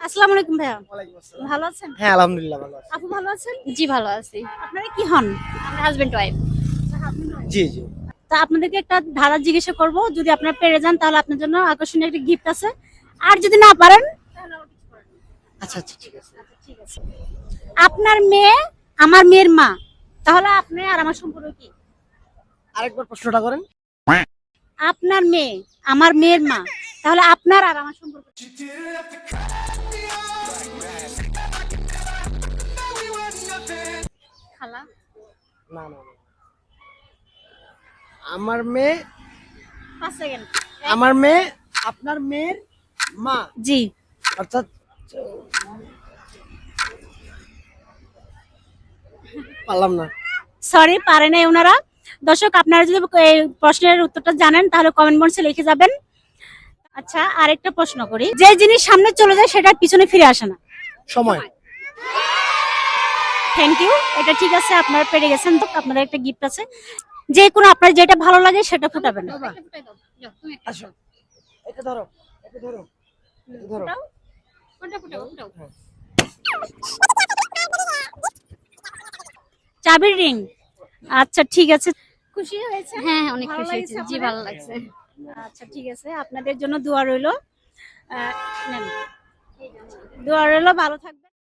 আসসালামু আলাইকুম ভাইয়া। ওয়ালাইকুম আসসালাম। ভালো আছেন? হ্যাঁ, আলহামদুলিল্লাহ ভালো আছি। আপু ভালো আছেন? জি ভালো আছি। আপনারা কি হন? আমরা হাজবেন্ড ওয়াইফ। জি, জি। তা আপনাদেরকে একটা ধাঁধা জিজ্ঞাসা করব, যদি আপনারা পেরে যান তাহলে আপনার জন্য আকর্ষণীয় একটা গিফট আছে। আর যদি না পারেন তাহলে আমার কিছু করার নেই। আচ্ছা, আচ্ছা, ঠিক আছে। ঠিক আছে। আপনার মেয়ে আমার মেয়ের মা, তাহলে আপনি আর আমার সম্পর্ক কি? আরেকবার প্রশ্নটা করেন। আপনার মেয়ে আমার মেয়ের মা, তাহলে আপনার আর আমার সম্পর্ক কি? খালা। না, না, না। আমার মেয়ে 5 সেকেন্ড। আমার মেয়ে আপনার মেয়ের মা, জি। অর্থাৎ পারলাম না। সরি, পারে নাই ওনারা। দর্শক, আপনারা যদি এই প্রশ্নের উত্তরটা জানেন তাহলে কমেন্ট বক্সে লিখে যাবেন। আচ্ছা, আরেকটা প্রশ্ন করি, যে জিনিস সামনে চলে যায় সেটা পিছনে ফিরে আসে না। সময়। থ্যাংক ইউ, এটা ঠিক আছে, আপনারা পেরে গেছেন। তো আপনাদের একটা গিফট আছে, যে কোনো আপনার যেটা ভালো লাগে সেটা ফুটাবেন। বাবা, আসো। এটা ধরো, এটা ধরো, এটা ধরো। ফুটাও, কোনটা ফুটাও, ফুটাও। হ্যাঁ। চাবির রিং। আচ্ছা ঠিক আছে, খুশি হয়েছে? হ্যাঁ হ্যাঁ, অনেক ভালো খুশি হয়েছি। লাগছে জি আপনাদের? ভালো লাগছে। আচ্ছা ঠিক আছে, আপনাদের জন্য দোয়া রইলো। নেন। দোয়া রইলো, ভালো থাকবেন।